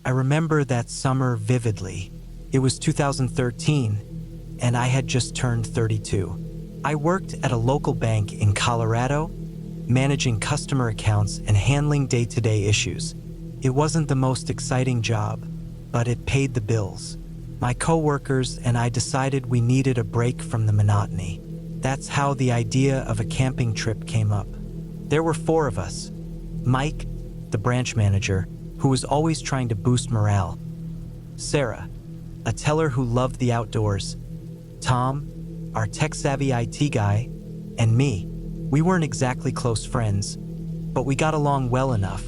I remember that summer vividly. It was 2013, and I had just turned 32. I worked at a local bank in Colorado, managing customer accounts and handling day-to-day issues. It wasn't the most exciting job, but it paid the bills. My coworkers and I decided we needed a break from the monotony. That's how the idea of a camping trip came up. There were 4 of us: Mike, the branch manager, who was always trying to boost morale; Sarah, a teller who loved the outdoors; Tom, our tech-savvy IT guy; and me. We weren't exactly close friends, but we got along well enough,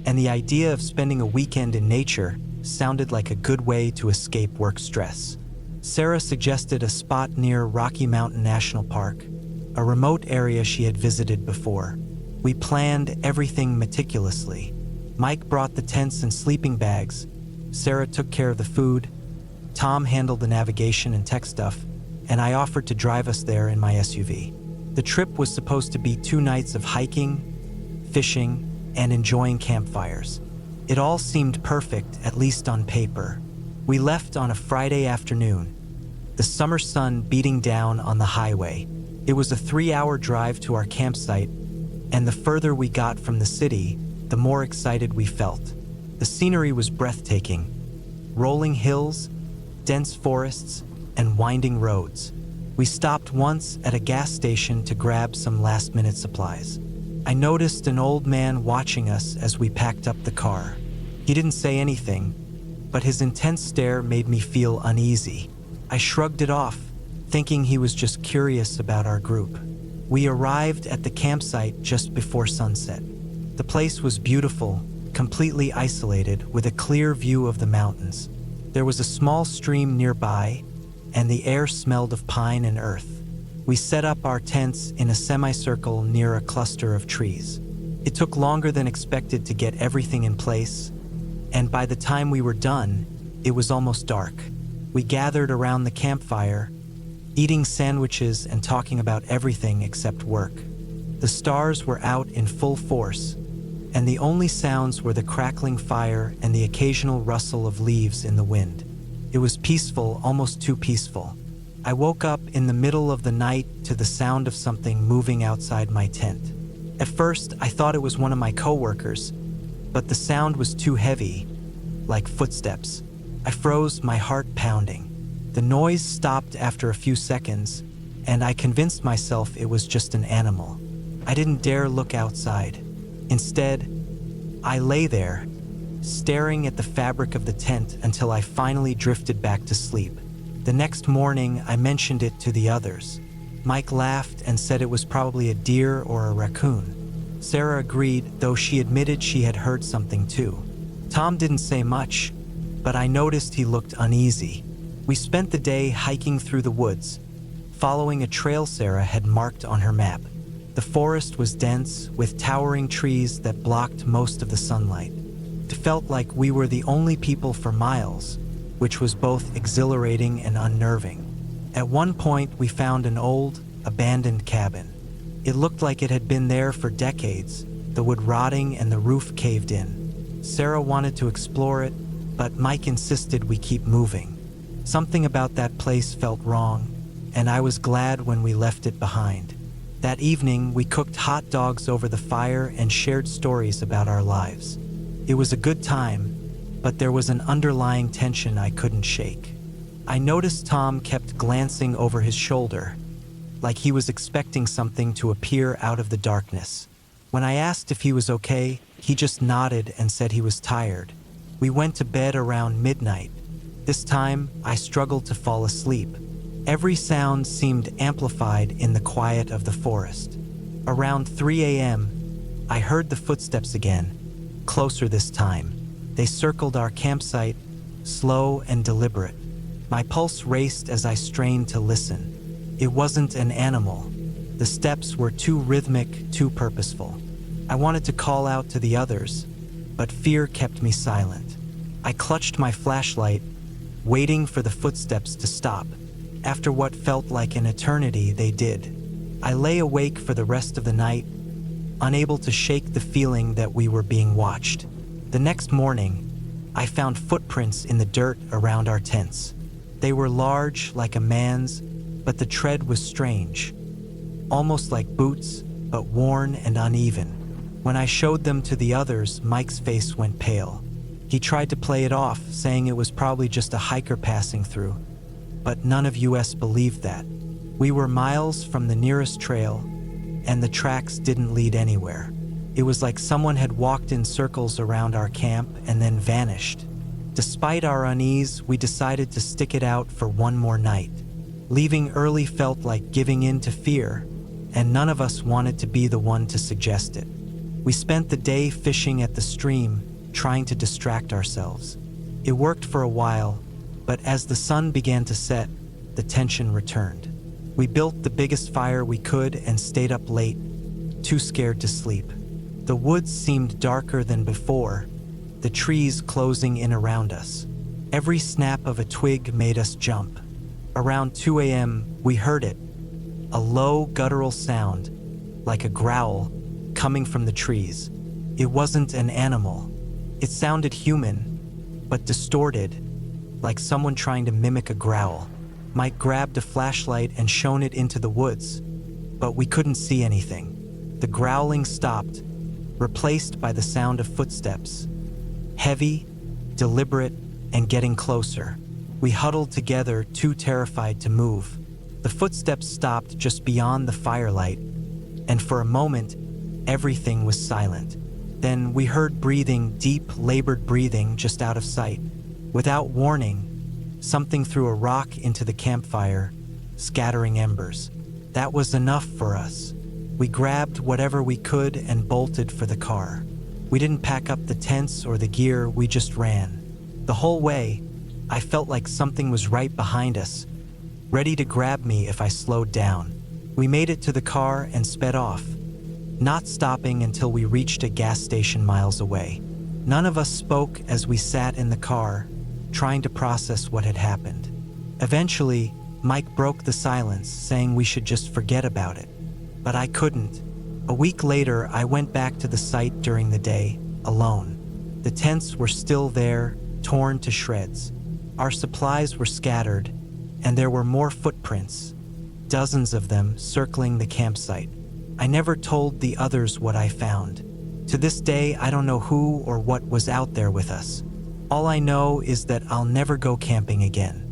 and the idea of spending a weekend in nature sounded like a good way to escape work stress. Sarah suggested a spot near Rocky Mountain National Park, a remote area she had visited before. We planned everything meticulously. Mike brought the tents and sleeping bags. Sarah took care of the food. Tom handled the navigation and tech stuff, and I offered to drive us there in my SUV. The trip was supposed to be 2 nights of hiking, fishing, and enjoying campfires. It all seemed perfect, at least on paper. We left on a Friday afternoon, the summer sun beating down on the highway. It was a 3-hour drive to our campsite, and the further we got from the city, the more excited we felt. The scenery was breathtaking: rolling hills, dense forests, and winding roads. We stopped once at a gas station to grab some last-minute supplies. I noticed an old man watching us as we packed up the car. He didn't say anything, but his intense stare made me feel uneasy. I shrugged it off, thinking he was just curious about our group. We arrived at the campsite just before sunset. The place was beautiful, completely isolated, with a clear view of the mountains. There was a small stream nearby, and the air smelled of pine and earth. We set up our tents in a semicircle near a cluster of trees. It took longer than expected to get everything in place, and by the time we were done, it was almost dark. We gathered around the campfire, eating sandwiches and talking about everything except work. The stars were out in full force, and the only sounds were the crackling fire and the occasional rustle of leaves in the wind. It was peaceful, almost too peaceful. I woke up in the middle of the night to the sound of something moving outside my tent. At first, I thought it was one of my coworkers, but the sound was too heavy, like footsteps. I froze, my heart pounding. The noise stopped after a few seconds, and I convinced myself it was just an animal. I didn't dare look outside. Instead, I lay there, staring at the fabric of the tent until I finally drifted back to sleep. The next morning, I mentioned it to the others. Mike laughed and said it was probably a deer or a raccoon. Sarah agreed, though she admitted she had heard something too. Tom didn't say much, but I noticed he looked uneasy. We spent the day hiking through the woods, following a trail Sarah had marked on her map. The forest was dense, with towering trees that blocked most of the sunlight. It felt like we were the only people for miles, which was both exhilarating and unnerving. At one point, we found an old, abandoned cabin. It looked like it had been there for decades, the wood rotting and the roof caved in. Sarah wanted to explore it, but Mike insisted we keep moving. Something about that place felt wrong, and I was glad when we left it behind. That evening, we cooked hot dogs over the fire and shared stories about our lives. It was a good time, but there was an underlying tension I couldn't shake. I noticed Tom kept glancing over his shoulder, like he was expecting something to appear out of the darkness. When I asked if he was okay, he just nodded and said he was tired. We went to bed around midnight. This time, I struggled to fall asleep. Every sound seemed amplified in the quiet of the forest. Around 3 a.m., I heard the footsteps again, closer this time. They circled our campsite, slow and deliberate. My pulse raced as I strained to listen. It wasn't an animal. The steps were too rhythmic, too purposeful. I wanted to call out to the others, but fear kept me silent. I clutched my flashlight, waiting for the footsteps to stop. After what felt like an eternity, they did. I lay awake for the rest of the night, unable to shake the feeling that we were being watched. The next morning, I found footprints in the dirt around our tents. They were large, like a man's, but the tread was strange, almost like boots, but worn and uneven. When I showed them to the others, Mike's face went pale. He tried to play it off, saying it was probably just a hiker passing through, but none of us believed that. We were miles from the nearest trail, and the tracks didn't lead anywhere. It was like someone had walked in circles around our camp and then vanished. Despite our unease, we decided to stick it out for one more night. Leaving early felt like giving in to fear, and none of us wanted to be the one to suggest it. We spent the day fishing at the stream, trying to distract ourselves. It worked for a while, but as the sun began to set, the tension returned. We built the biggest fire we could and stayed up late, too scared to sleep. The woods seemed darker than before, the trees closing in around us. Every snap of a twig made us jump. Around 2 a.m., we heard it, a low, guttural sound, like a growl, coming from the trees. It wasn't an animal. It sounded human, but distorted, like someone trying to mimic a growl. Mike grabbed a flashlight and shone it into the woods, but we couldn't see anything. The growling stopped, replaced by the sound of footsteps. Heavy, deliberate, and getting closer. We huddled together, too terrified to move. The footsteps stopped just beyond the firelight, and for a moment, everything was silent. Then we heard breathing, deep, labored breathing just out of sight. Without warning, something threw a rock into the campfire, scattering embers. That was enough for us. We grabbed whatever we could and bolted for the car. We didn't pack up the tents or the gear, we just ran. The whole way, I felt like something was right behind us, ready to grab me if I slowed down. We made it to the car and sped off, not stopping until we reached a gas station miles away. None of us spoke as we sat in the car, trying to process what had happened. Eventually, Mike broke the silence, saying we should just forget about it. But I couldn't. A week later, I went back to the site during the day, alone. The tents were still there, torn to shreds. Our supplies were scattered, and there were more footprints, dozens of them circling the campsite. I never told the others what I found. To this day, I don't know who or what was out there with us. All I know is that I'll never go camping again.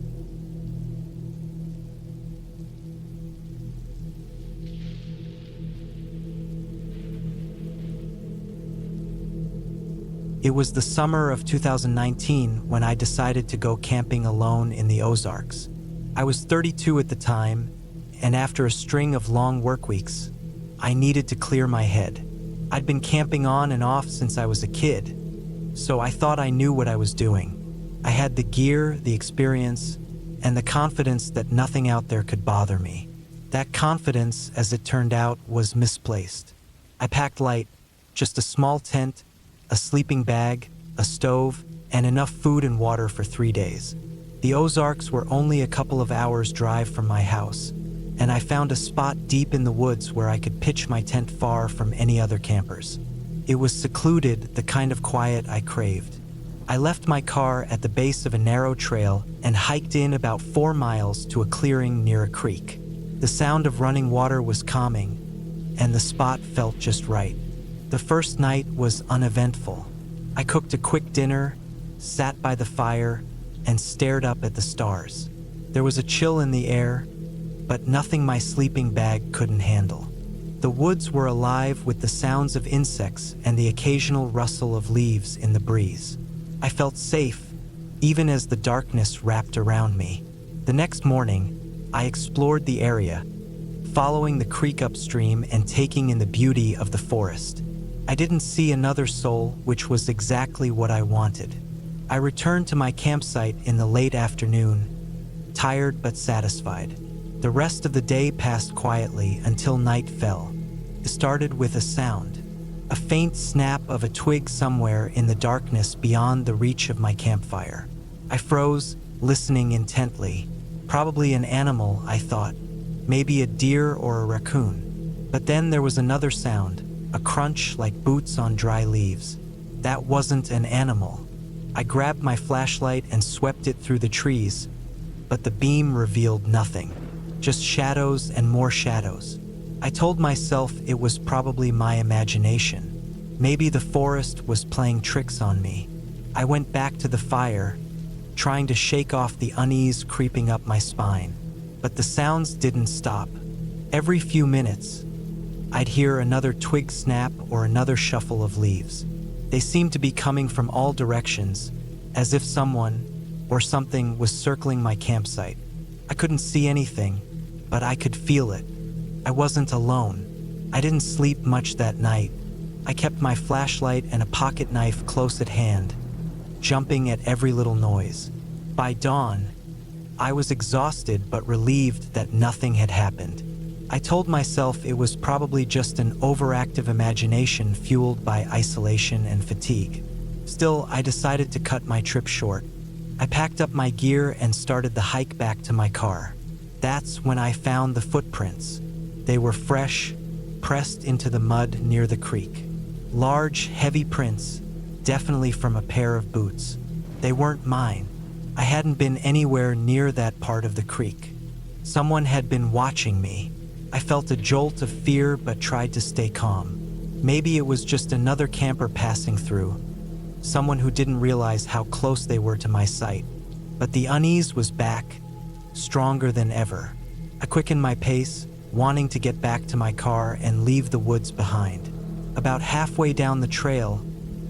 It was the summer of 2019 when I decided to go camping alone in the Ozarks. I was 32 at the time, and after a string of long work weeks, I needed to clear my head. I'd been camping on and off since I was a kid, so I thought I knew what I was doing. I had the gear, the experience, and the confidence that nothing out there could bother me. That confidence, as it turned out, was misplaced. I packed light, just a small tent, a sleeping bag, a stove, and enough food and water for 3 days. The Ozarks were only a couple of hours' drive from my house, and I found a spot deep in the woods where I could pitch my tent far from any other campers. It was secluded, the kind of quiet I craved. I left my car at the base of a narrow trail and hiked in about 4 miles to a clearing near a creek. The sound of running water was calming, and the spot felt just right. The first night was uneventful. I cooked a quick dinner, sat by the fire, and stared up at the stars. There was a chill in the air, but nothing my sleeping bag couldn't handle. The woods were alive with the sounds of insects and the occasional rustle of leaves in the breeze. I felt safe, even as the darkness wrapped around me. The next morning, I explored the area, following the creek upstream and taking in the beauty of the forest. I didn't see another soul, which was exactly what I wanted. I returned to my campsite in the late afternoon, tired but satisfied. The rest of the day passed quietly until night fell. It started with a sound, a faint snap of a twig somewhere in the darkness beyond the reach of my campfire. I froze, listening intently. Probably an animal, I thought, maybe a deer or a raccoon. But then there was another sound, a crunch like boots on dry leaves. That wasn't an animal. I grabbed my flashlight and swept it through the trees, but the beam revealed nothing, just shadows and more shadows. I told myself it was probably my imagination. Maybe the forest was playing tricks on me. I went back to the fire, trying to shake off the unease creeping up my spine. But the sounds didn't stop. Every few minutes, I'd hear another twig snap or another shuffle of leaves. They seemed to be coming from all directions, as if someone or something was circling my campsite. I couldn't see anything, but I could feel it. I wasn't alone. I didn't sleep much that night. I kept my flashlight and a pocket knife close at hand, jumping at every little noise. By dawn, I was exhausted but relieved that nothing had happened. I told myself it was probably just an overactive imagination fueled by isolation and fatigue. Still, I decided to cut my trip short. I packed up my gear and started the hike back to my car. That's when I found the footprints. They were fresh, pressed into the mud near the creek. Large, heavy prints, definitely from a pair of boots. They weren't mine. I hadn't been anywhere near that part of the creek. Someone had been watching me. I felt a jolt of fear but tried to stay calm. Maybe it was just another camper passing through, someone who didn't realize how close they were to my sight. But the unease was back, stronger than ever. I quickened my pace, wanting to get back to my car and leave the woods behind. About halfway down the trail,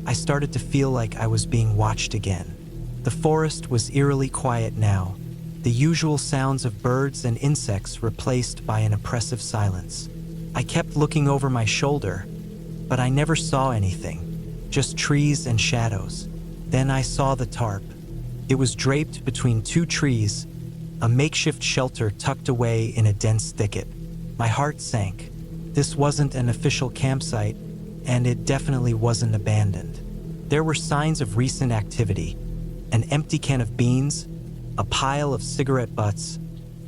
I started to feel like I was being watched again. The forest was eerily quiet now, the usual sounds of birds and insects replaced by an oppressive silence. I kept looking over my shoulder, but I never saw anything, just trees and shadows. Then I saw the tarp. It was draped between two trees, a makeshift shelter tucked away in a dense thicket. My heart sank. This wasn't an official campsite, and it definitely wasn't abandoned. There were signs of recent activity: an empty can of beans, a pile of cigarette butts,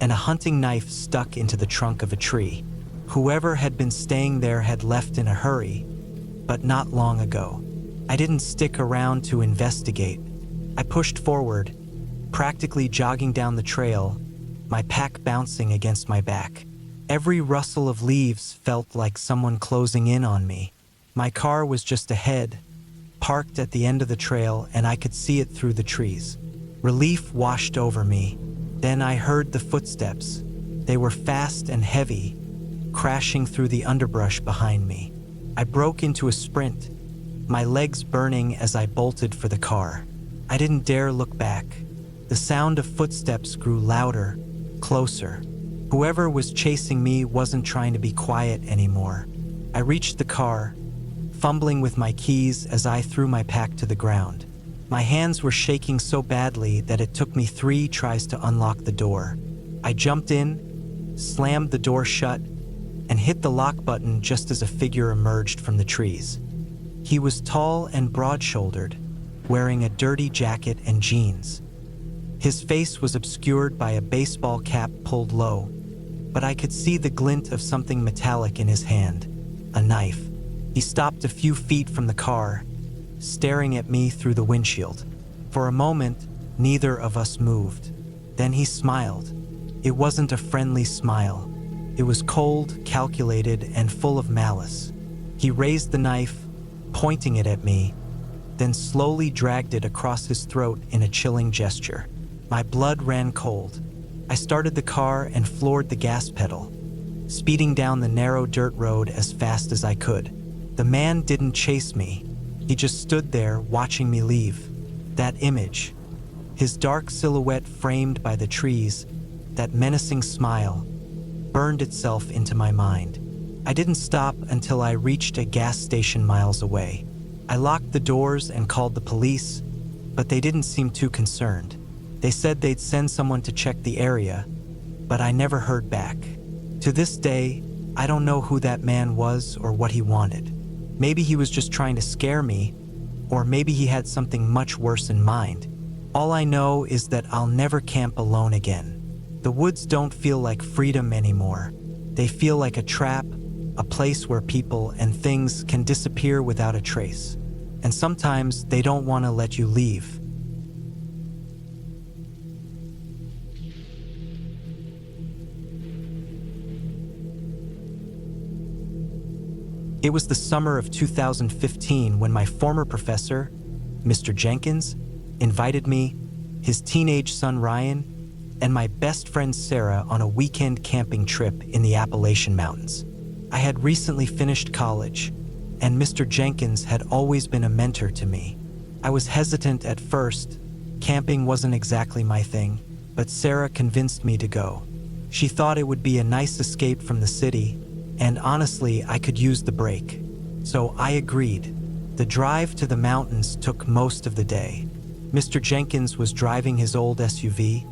and a hunting knife stuck into the trunk of a tree. Whoever had been staying there had left in a hurry, but not long ago. I didn't stick around to investigate. I pushed forward, practically jogging down the trail, my pack bouncing against my back. Every rustle of leaves felt like someone closing in on me. My car was just ahead, parked at the end of the trail, and I could see it through the trees. Relief washed over me. Then I heard the footsteps. They were fast and heavy, crashing through the underbrush behind me. I broke into a sprint, my legs burning as I bolted for the car. I didn't dare look back. The sound of footsteps grew louder, closer. Whoever was chasing me wasn't trying to be quiet anymore. I reached the car, fumbling with my keys as I threw my pack to the ground. My hands were shaking so badly that it took me 3 tries to unlock the door. I jumped in, slammed the door shut, and hit the lock button just as a figure emerged from the trees. He was tall and broad-shouldered, wearing a dirty jacket and jeans. His face was obscured by a baseball cap pulled low, but I could see the glint of something metallic in his hand, a knife. He stopped a few feet from the car, staring at me through the windshield. For a moment, neither of us moved. Then he smiled. It wasn't a friendly smile. It was cold, calculated, and full of malice. He raised the knife, pointing it at me, then slowly dragged it across his throat in a chilling gesture. My blood ran cold. I started the car and floored the gas pedal, speeding down the narrow dirt road as fast as I could. The man didn't chase me. He just stood there watching me leave. That image, his dark silhouette framed by the trees, that menacing smile, burned itself into my mind. I didn't stop until I reached a gas station miles away. I locked the doors and called the police, but they didn't seem too concerned. They said they'd send someone to check the area, but I never heard back. To this day, I don't know who that man was or what he wanted. Maybe he was just trying to scare me, or maybe he had something much worse in mind. All I know is that I'll never camp alone again. The woods don't feel like freedom anymore. They feel like a trap, a place where people and things can disappear without a trace. And sometimes they don't want to let you leave. It was the summer of 2015 when my former professor, Mr. Jenkins, invited me, his teenage son Ryan, and my best friend Sarah on a weekend camping trip in the Appalachian Mountains. I had recently finished college, and Mr. Jenkins had always been a mentor to me. I was hesitant at first. Camping wasn't exactly my thing, but Sarah convinced me to go. She thought it would be a nice escape from the city, and honestly, I could use the break. So I agreed. The drive to the mountains took most of the day. Mr. Jenkins was driving his old SUV,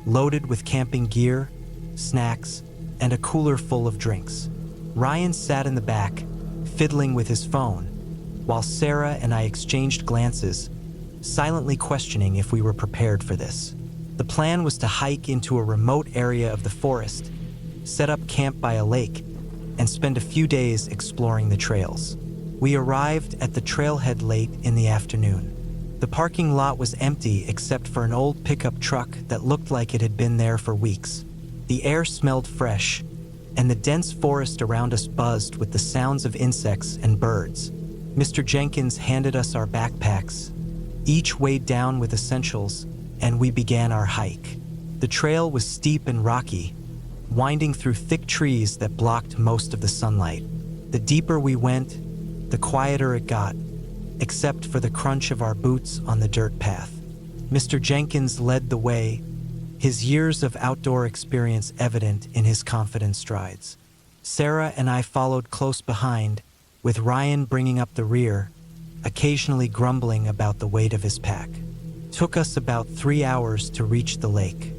loaded with camping gear, snacks, and a cooler full of drinks. Ryan sat in the back, fiddling with his phone, while Sarah and I exchanged glances, silently questioning if we were prepared for this. The plan was to hike into a remote area of the forest, set up camp by a lake, and spend a few days exploring the trails. We arrived at the trailhead late in the afternoon. The parking lot was empty except for an old pickup truck that looked like it had been there for weeks. The air smelled fresh, and the dense forest around us buzzed with the sounds of insects and birds. Mr. Jenkins handed us our backpacks, each weighed down with essentials, and we began our hike. The trail was steep and rocky, winding through thick trees that blocked most of the sunlight. The deeper we went, the quieter it got, except for the crunch of our boots on the dirt path. Mr. Jenkins led the way, his years of outdoor experience evident in his confident strides. Sarah and I followed close behind, with Ryan bringing up the rear, occasionally grumbling about the weight of his pack. It took us about 3 hours to reach the lake.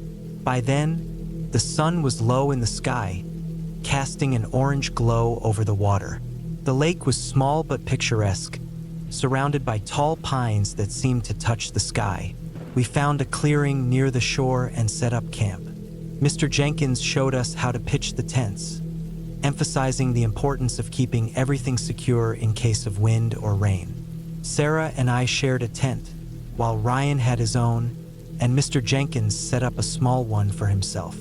By then, the sun was low in the sky, casting an orange glow over the water. The lake was small but picturesque, surrounded by tall pines that seemed to touch the sky. We found a clearing near the shore and set up camp. Mr. Jenkins showed us how to pitch the tents, emphasizing the importance of keeping everything secure in case of wind or rain. Sarah and I shared a tent, while Ryan had his own, and Mr. Jenkins set up a small one for himself.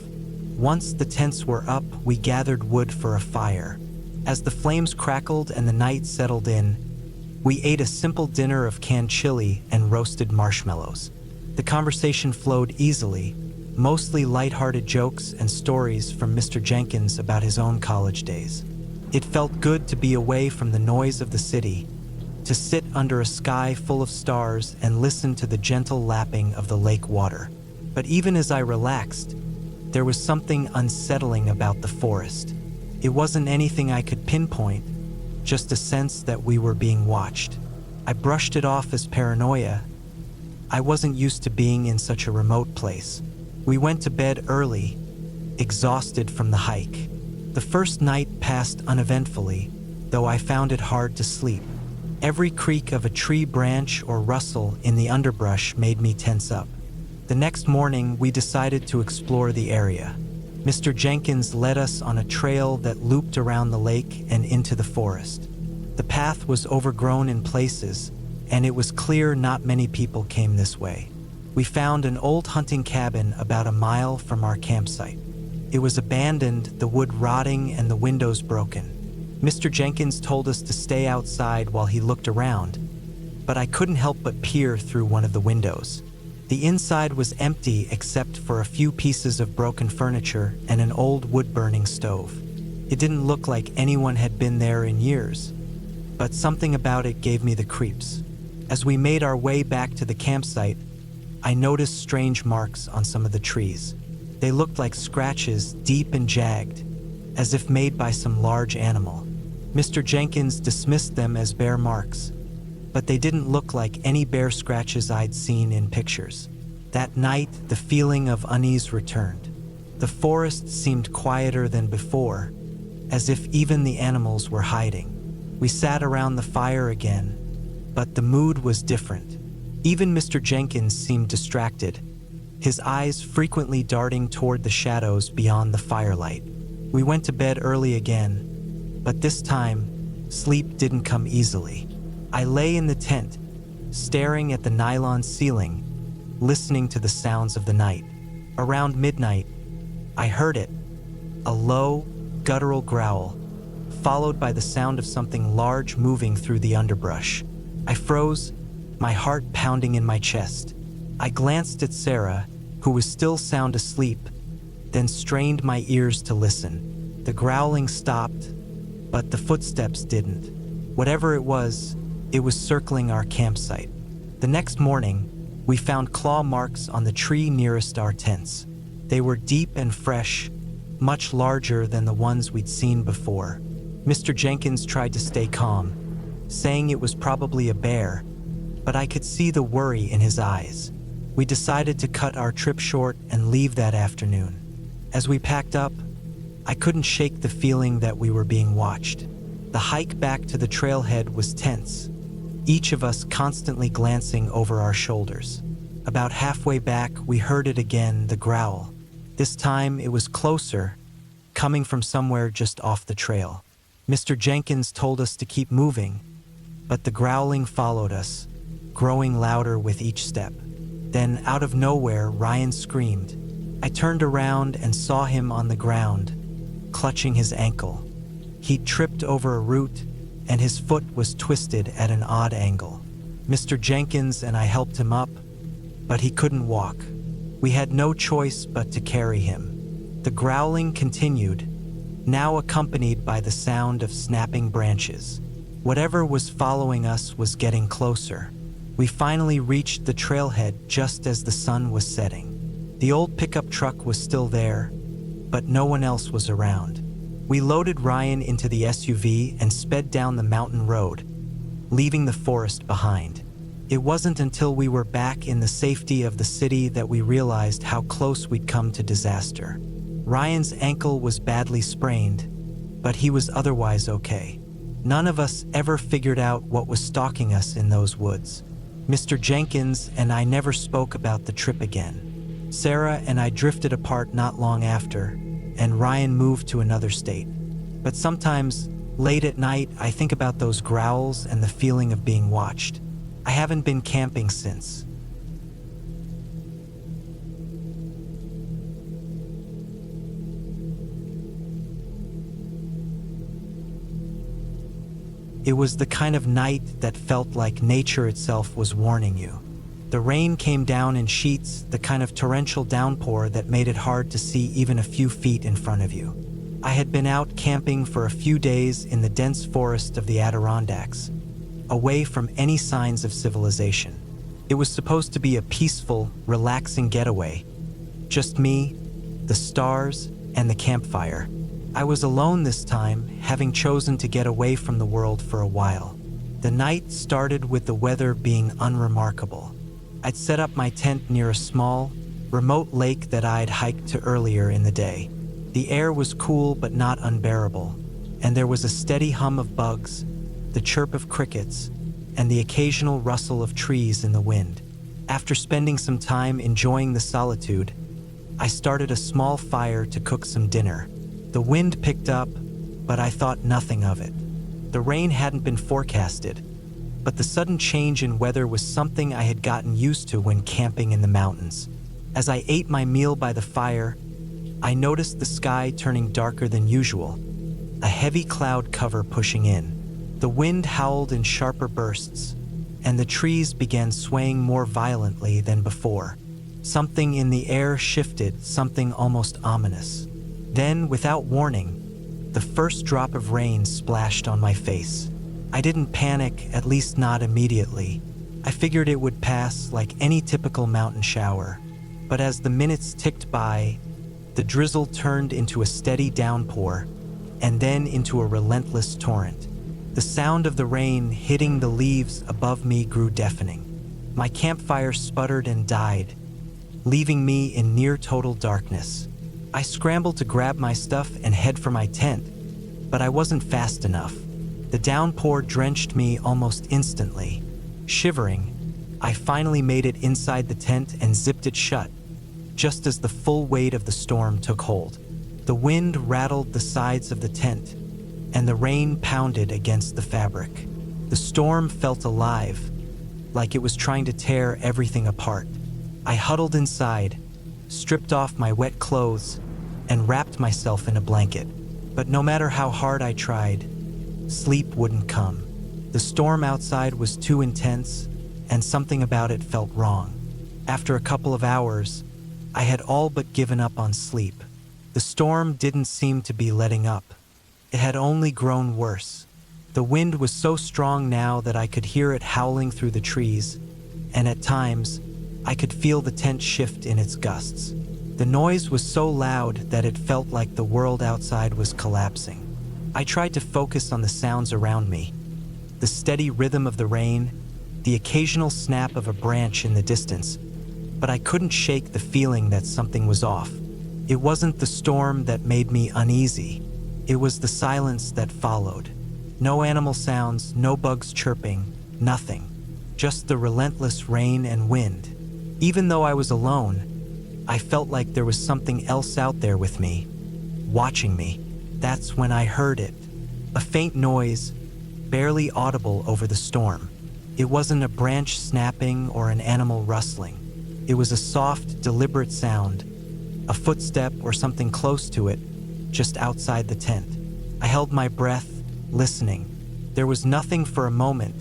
Once the tents were up, we gathered wood for a fire. As the flames crackled and the night settled in, we ate a simple dinner of canned chili and roasted marshmallows. The conversation flowed easily, mostly lighthearted jokes and stories from Mr. Jenkins about his own college days. It felt good to be away from the noise of the city, to sit under a sky full of stars and listen to the gentle lapping of the lake water. But even as I relaxed, there was something unsettling about the forest. It wasn't anything I could pinpoint, just a sense that we were being watched. I brushed it off as paranoia. I wasn't used to being in such a remote place. We went to bed early, exhausted from the hike. The first night passed uneventfully, though I found it hard to sleep. Every creak of a tree branch or rustle in the underbrush made me tense up. The next morning, we decided to explore the area. Mr. Jenkins led us on a trail that looped around the lake and into the forest. The path was overgrown in places, and it was clear not many people came this way. We found an old hunting cabin about a mile from our campsite. It was abandoned, the wood rotting and the windows broken. Mr. Jenkins told us to stay outside while he looked around, but I couldn't help but peer through one of the windows. The inside was empty except for a few pieces of broken furniture and an old wood-burning stove. It didn't look like anyone had been there in years, but something about it gave me the creeps. As we made our way back to the campsite, I noticed strange marks on some of the trees. They looked like scratches, deep and jagged, as if made by some large animal. Mr. Jenkins dismissed them as bear marks, but they didn't look like any bear scratches I'd seen in pictures. That night, the feeling of unease returned. The forest seemed quieter than before, as if even the animals were hiding. We sat around the fire again, but the mood was different. Even Mr. Jenkins seemed distracted, his eyes frequently darting toward the shadows beyond the firelight. We went to bed early again, but this time, sleep didn't come easily. I lay in the tent, staring at the nylon ceiling, listening to the sounds of the night. Around midnight, I heard it, a low, guttural growl, followed by the sound of something large moving through the underbrush. I froze, my heart pounding in my chest. I glanced at Sarah, who was still sound asleep, then strained my ears to listen. The growling stopped, but the footsteps didn't. Whatever it was circling our campsite. The next morning, we found claw marks on the tree nearest our tents. They were deep and fresh, much larger than the ones we'd seen before. Mr. Jenkins tried to stay calm, saying it was probably a bear, but I could see the worry in his eyes. We decided to cut our trip short and leave that afternoon. As we packed up, I couldn't shake the feeling that we were being watched. The hike back to the trailhead was tense, each of us constantly glancing over our shoulders. About halfway back, we heard it again, the growl. This time, it was closer, coming from somewhere just off the trail. Mr. Jenkins told us to keep moving, but the growling followed us, growing louder with each step. Then, out of nowhere, Ryan screamed. I turned around and saw him on the ground, clutching his ankle. He'd tripped over a root, and his foot was twisted at an odd angle. Mr. Jenkins and I helped him up, but he couldn't walk. We had no choice but to carry him. The growling continued, now accompanied by the sound of snapping branches. Whatever was following us was getting closer. We finally reached the trailhead just as the sun was setting. The old pickup truck was still there, but no one else was around. We loaded Ryan into the SUV and sped down the mountain road, leaving the forest behind. It wasn't until we were back in the safety of the city that we realized how close we'd come to disaster. Ryan's ankle was badly sprained, but he was otherwise okay. None of us ever figured out what was stalking us in those woods. Mr. Jenkins and I never spoke about the trip again. Sarah and I drifted apart not long after, and Ryan moved to another state. But sometimes, late at night, I think about those growls and the feeling of being watched. I haven't been camping since. It was the kind of night that felt like nature itself was warning you. The rain came down in sheets, the kind of torrential downpour that made it hard to see even a few feet in front of you. I had been out camping for a few days in the dense forest of the Adirondacks, away from any signs of civilization. It was supposed to be a peaceful, relaxing getaway. Just me, the stars, and the campfire. I was alone this time, having chosen to get away from the world for a while. The night started with the weather being unremarkable. I'd set up my tent near a small, remote lake that I'd hiked to earlier in the day. The air was cool but not unbearable, and there was a steady hum of bugs, the chirp of crickets, and the occasional rustle of trees in the wind. After spending some time enjoying the solitude, I started a small fire to cook some dinner. The wind picked up, but I thought nothing of it. The rain hadn't been forecasted, but the sudden change in weather was something I had gotten used to when camping in the mountains. As I ate my meal by the fire, I noticed the sky turning darker than usual, a heavy cloud cover pushing in. The wind howled in sharper bursts, and the trees began swaying more violently than before. Something in the air shifted, something almost ominous. Then, without warning, the first drop of rain splashed on my face. I didn't panic, at least not immediately. I figured it would pass like any typical mountain shower. But as the minutes ticked by, the drizzle turned into a steady downpour, and then into a relentless torrent. The sound of the rain hitting the leaves above me grew deafening. My campfire sputtered and died, leaving me in near total darkness. I scrambled to grab my stuff and head for my tent, but I wasn't fast enough. The downpour drenched me almost instantly. Shivering, I finally made it inside the tent and zipped it shut, just as the full weight of the storm took hold. The wind rattled the sides of the tent, and the rain pounded against the fabric. The storm felt alive, like it was trying to tear everything apart. I huddled inside, stripped off my wet clothes, and wrapped myself in a blanket. But no matter how hard I tried, sleep wouldn't come. The storm outside was too intense, and something about it felt wrong. After a couple of hours, I had all but given up on sleep. The storm didn't seem to be letting up. It had only grown worse. The wind was so strong now that I could hear it howling through the trees, and at times, I could feel the tent shift in its gusts. The noise was so loud that it felt like the world outside was collapsing. I tried to focus on the sounds around me. The steady rhythm of the rain, the occasional snap of a branch in the distance, but I couldn't shake the feeling that something was off. It wasn't the storm that made me uneasy. It was the silence that followed. No animal sounds, no bugs chirping, nothing. Just the relentless rain and wind. Even though I was alone, I felt like there was something else out there with me, watching me. That's when I heard it. A faint noise, barely audible over the storm. It wasn't a branch snapping or an animal rustling. It was a soft, deliberate sound, a footstep or something close to it, just outside the tent. I held my breath, listening. There was nothing for a moment,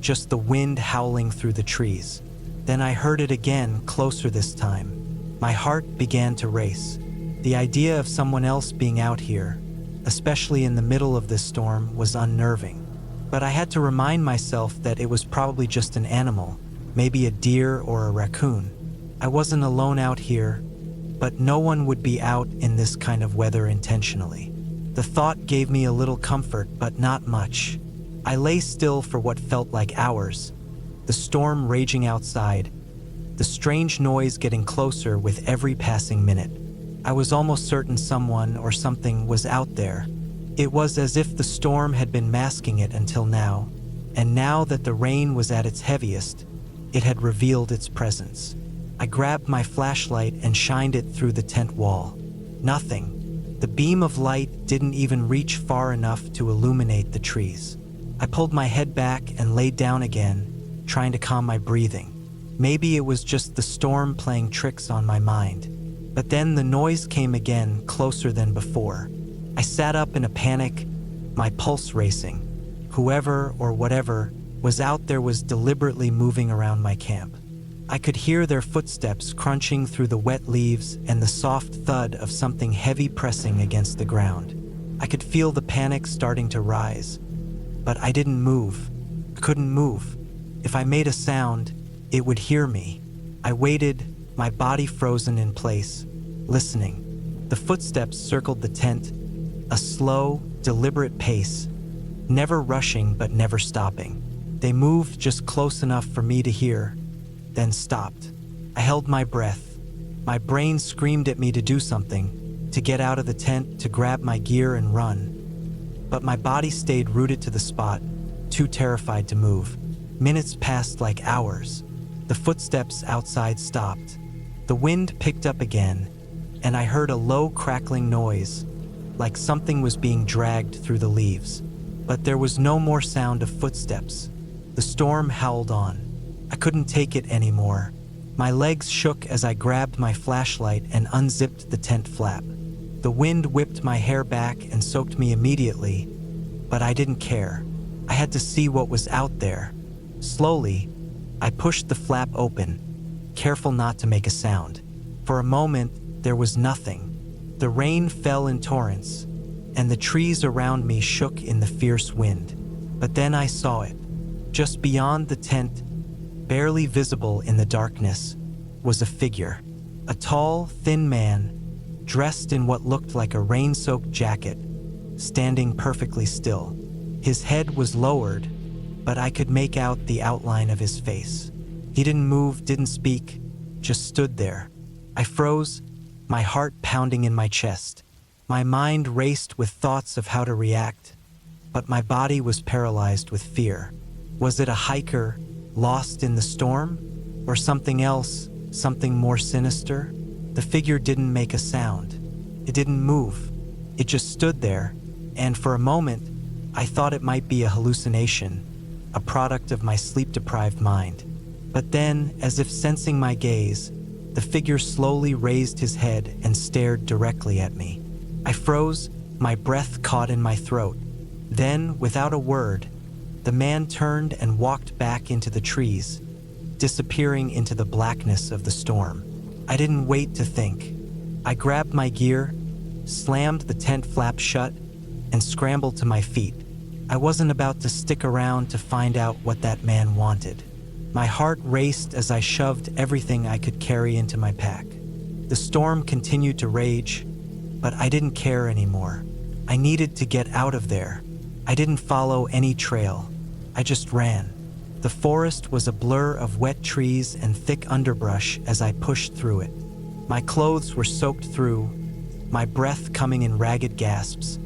just the wind howling through the trees. Then I heard it again, closer this time. My heart began to race. The idea of someone else being out here, especially in the middle of this storm, was unnerving. But I had to remind myself that it was probably just an animal, maybe a deer or a raccoon. I wasn't alone out here, but no one would be out in this kind of weather intentionally. The thought gave me a little comfort, but not much. I lay still for what felt like hours, the storm raging outside, the strange noise getting closer with every passing minute. I was almost certain someone or something was out there. It was as if the storm had been masking it until now, and now that the rain was at its heaviest, it had revealed its presence. I grabbed my flashlight and shined it through the tent wall. Nothing. The beam of light didn't even reach far enough to illuminate the trees. I pulled my head back and laid down again, trying to calm my breathing. Maybe it was just the storm playing tricks on my mind. But then the noise came again, closer than before. I sat up in a panic, my pulse racing. Whoever or whatever was out there was deliberately moving around my camp. I could hear their footsteps crunching through the wet leaves and the soft thud of something heavy pressing against the ground. I could feel the panic starting to rise, but I didn't move. I couldn't move. If I made a sound, it would hear me. I waited, my body frozen in place, listening. The footsteps circled the tent, a slow, deliberate pace, never rushing but never stopping. They moved just close enough for me to hear, then stopped. I held my breath. My brain screamed at me to do something, to get out of the tent, to grab my gear and run. But my body stayed rooted to the spot, too terrified to move. Minutes passed like hours. The footsteps outside stopped. The wind picked up again, and I heard a low crackling noise, like something was being dragged through the leaves. But there was no more sound of footsteps. The storm howled on. I couldn't take it anymore. My legs shook as I grabbed my flashlight and unzipped the tent flap. The wind whipped my hair back and soaked me immediately, but I didn't care. I had to see what was out there. Slowly, I pushed the flap open, careful not to make a sound. For a moment, there was nothing. The rain fell in torrents, and the trees around me shook in the fierce wind. But then I saw it. Just beyond the tent, barely visible in the darkness, was a figure. A tall, thin man, dressed in what looked like a rain-soaked jacket, standing perfectly still. His head was lowered, but I could make out the outline of his face. He didn't move, didn't speak, just stood there. I froze, my heart pounding in my chest. My mind raced with thoughts of how to react, but my body was paralyzed with fear. Was it a hiker lost in the storm? Or something else, something more sinister? The figure didn't make a sound. It didn't move. It just stood there, and for a moment, I thought it might be a hallucination, a product of my sleep-deprived mind. But then, as if sensing my gaze, the figure slowly raised his head and stared directly at me. I froze, my breath caught in my throat. Then, without a word, the man turned and walked back into the trees, disappearing into the blackness of the storm. I didn't wait to think. I grabbed my gear, slammed the tent flap shut, and scrambled to my feet. I wasn't about to stick around to find out what that man wanted. My heart raced as I shoved everything I could carry into my pack. The storm continued to rage, but I didn't care anymore. I needed to get out of there. I didn't follow any trail. I just ran. The forest was a blur of wet trees and thick underbrush as I pushed through it. My clothes were soaked through, my breath coming in ragged gasps,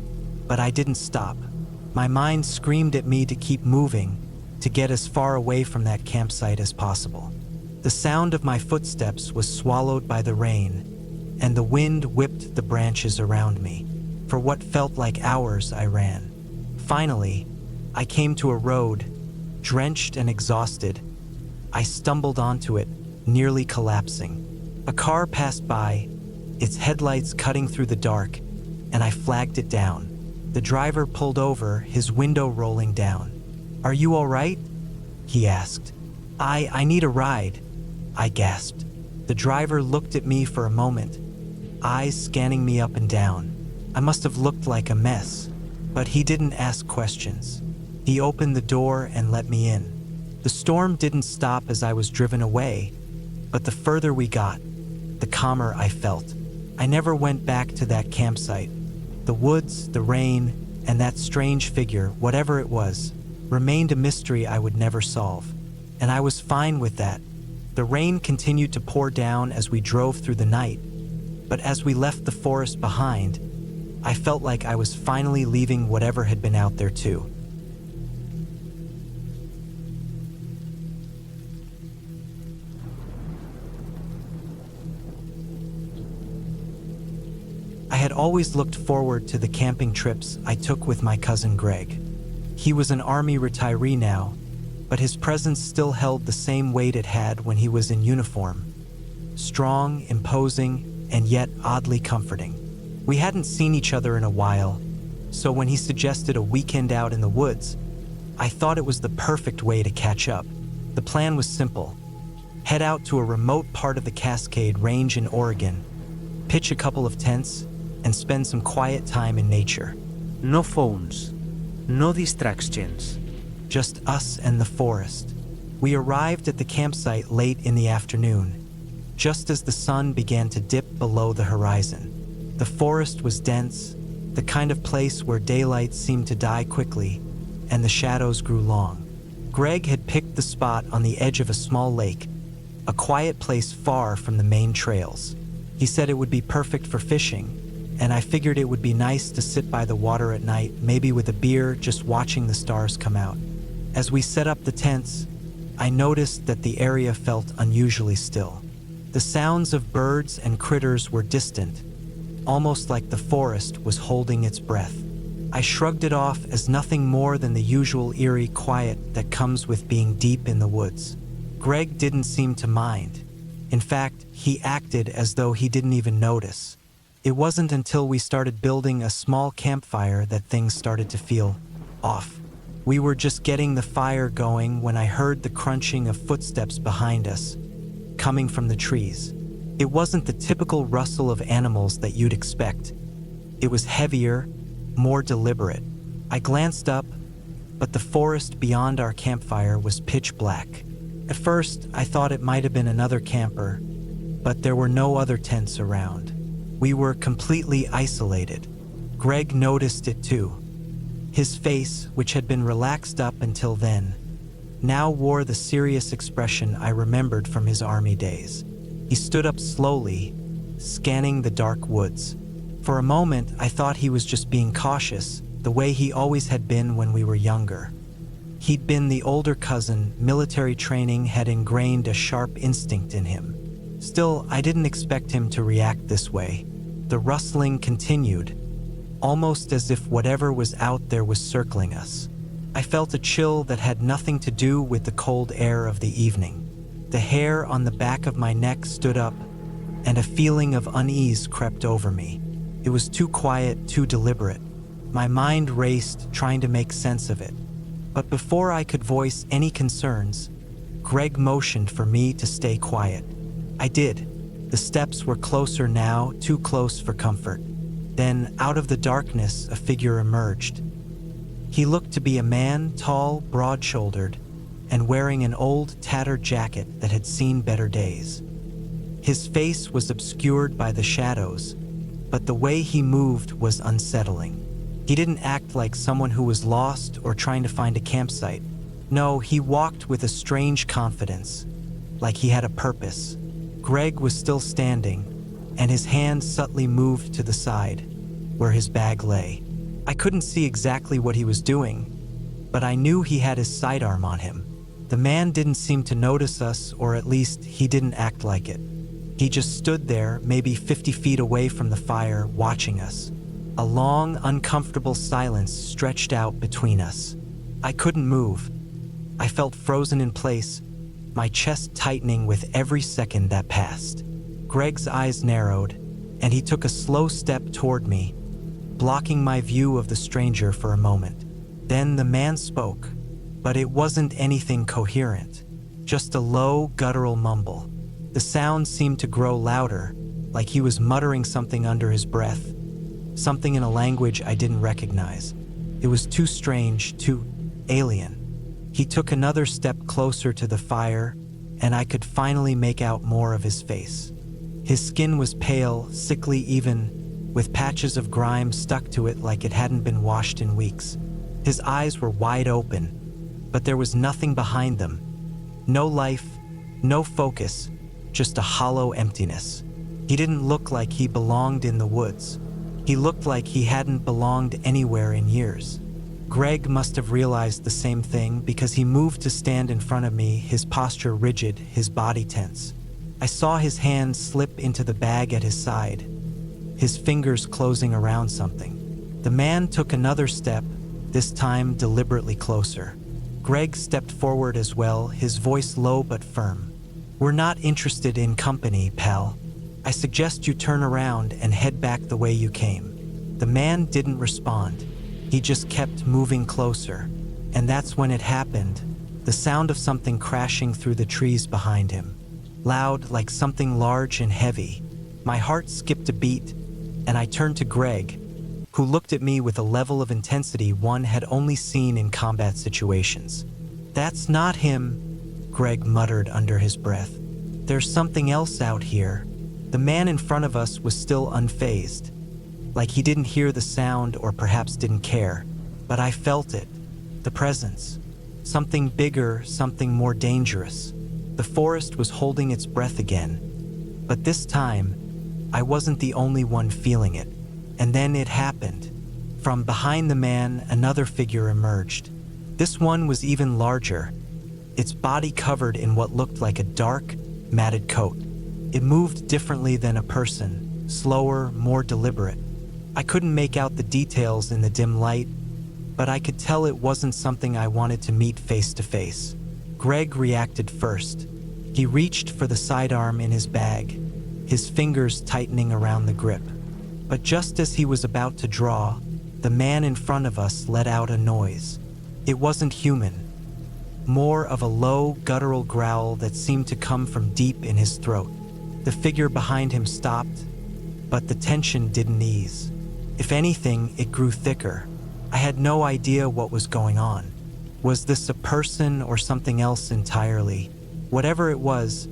but I didn't stop. My mind screamed at me to keep moving, to get as far away from that campsite as possible. The sound of my footsteps was swallowed by the rain, and the wind whipped the branches around me. For what felt like hours, I ran. Finally, I came to a road, drenched and exhausted. I stumbled onto it, nearly collapsing. A car passed by, its headlights cutting through the dark, and I flagged it down. The driver pulled over, his window rolling down. "Are you all right?" he asked. I need a ride," I gasped. The driver looked at me for a moment, eyes scanning me up and down. I must have looked like a mess, but he didn't ask questions. He opened the door and let me in. The storm didn't stop as I was driven away, but the further we got, the calmer I felt. I never went back to that campsite. The woods, the rain, and that strange figure, whatever it was, remained a mystery I would never solve. And I was fine with that. The rain continued to pour down as we drove through the night, but as we left the forest behind, I felt like I was finally leaving whatever had been out there too. I had always looked forward to the camping trips I took with my cousin Greg. He was an Army retiree now, but his presence still held the same weight it had when he was in uniform. Strong, imposing, and yet oddly comforting. We hadn't seen each other in a while, so when he suggested a weekend out in the woods, I thought it was the perfect way to catch up. The plan was simple. Head out to a remote part of the Cascade Range in Oregon, pitch a couple of tents, and spend some quiet time in nature. No phones, no distractions. Just us and the forest. We arrived at the campsite late in the afternoon, just as the sun began to dip below the horizon. The forest was dense, the kind of place where daylight seemed to die quickly, and the shadows grew long. Greg had picked the spot on the edge of a small lake, a quiet place far from the main trails. He said it would be perfect for fishing, and I figured it would be nice to sit by the water at night, maybe with a beer, just watching the stars come out. As we set up the tents, I noticed that the area felt unusually still. The sounds of birds and critters were distant, almost like the forest was holding its breath. I shrugged it off as nothing more than the usual eerie quiet that comes with being deep in the woods. Greg didn't seem to mind. In fact, he acted as though he didn't even notice. It wasn't until we started building a small campfire that things started to feel off. We were just getting the fire going when I heard the crunching of footsteps behind us, coming from the trees. It wasn't the typical rustle of animals that you'd expect. It was heavier, more deliberate. I glanced up, but the forest beyond our campfire was pitch black. At first, I thought it might have been another camper, but there were no other tents around. We were completely isolated. Greg noticed it too. His face, which had been relaxed up until then, now wore the serious expression I remembered from his Army days. He stood up slowly, scanning the dark woods. For a moment, I thought he was just being cautious, the way he always had been when we were younger. He'd been the older cousin, military training had ingrained a sharp instinct in him. Still, I didn't expect him to react this way. The rustling continued, almost as if whatever was out there was circling us. I felt a chill that had nothing to do with the cold air of the evening. The hair on the back of my neck stood up, and a feeling of unease crept over me. It was too quiet, too deliberate. My mind raced, trying to make sense of it. But before I could voice any concerns, Greg motioned for me to stay quiet. I did. The steps were closer now, too close for comfort. Then, out of the darkness, a figure emerged. He looked to be a man, tall, broad-shouldered, and wearing an old, tattered jacket that had seen better days. His face was obscured by the shadows, but the way he moved was unsettling. He didn't act like someone who was lost or trying to find a campsite. No, he walked with a strange confidence, like he had a purpose. Greg was still standing, and his hand subtly moved to the side, where his bag lay. I couldn't see exactly what he was doing, but I knew he had his sidearm on him. The man didn't seem to notice us, or at least he didn't act like it. He just stood there, maybe 50 feet away from the fire, watching us. A long, uncomfortable silence stretched out between us. I couldn't move. I felt frozen in place, my chest tightening with every second that passed. Greg's eyes narrowed, and he took a slow step toward me, blocking my view of the stranger for a moment. Then the man spoke, but it wasn't anything coherent, just a low, guttural mumble. The sound seemed to grow louder, like he was muttering something under his breath, something in a language I didn't recognize. It was too strange, too alien. He took another step closer to the fire, and I could finally make out more of his face. His skin was pale, sickly even, with patches of grime stuck to it like it hadn't been washed in weeks. His eyes were wide open, but there was nothing behind them. No life, no focus, just a hollow emptiness. He didn't look like he belonged in the woods. He looked like he hadn't belonged anywhere in years. Greg must have realized the same thing because he moved to stand in front of me, his posture rigid, his body tense. I saw his hand slip into the bag at his side, his fingers closing around something. The man took another step, this time deliberately closer. Greg stepped forward as well, his voice low but firm. "We're not interested in company, pal. I suggest you turn around and head back the way you came." The man didn't respond. He just kept moving closer. And that's when it happened, the sound of something crashing through the trees behind him. Loud, like something large and heavy. My heart skipped a beat, and I turned to Greg, who looked at me with a level of intensity one had only seen in combat situations. "That's not him," Greg muttered under his breath. "There's something else out here." The man in front of us was still unfazed, like he didn't hear the sound or perhaps didn't care. But I felt it, the presence. Something bigger, something more dangerous. The forest was holding its breath again. But this time, I wasn't the only one feeling it. And then it happened. From behind the man, another figure emerged. This one was even larger, its body covered in what looked like a dark, matted coat. It moved differently than a person, slower, more deliberate. I couldn't make out the details in the dim light, but I could tell it wasn't something I wanted to meet face to face. Greg reacted first. He reached for the sidearm in his bag, his fingers tightening around the grip. But just as he was about to draw, the man in front of us let out a noise. It wasn't human. More of a low, guttural growl that seemed to come from deep in his throat. The figure behind him stopped, but the tension didn't ease. If anything, it grew thicker. I had no idea what was going on. Was this a person or something else entirely? Whatever it was,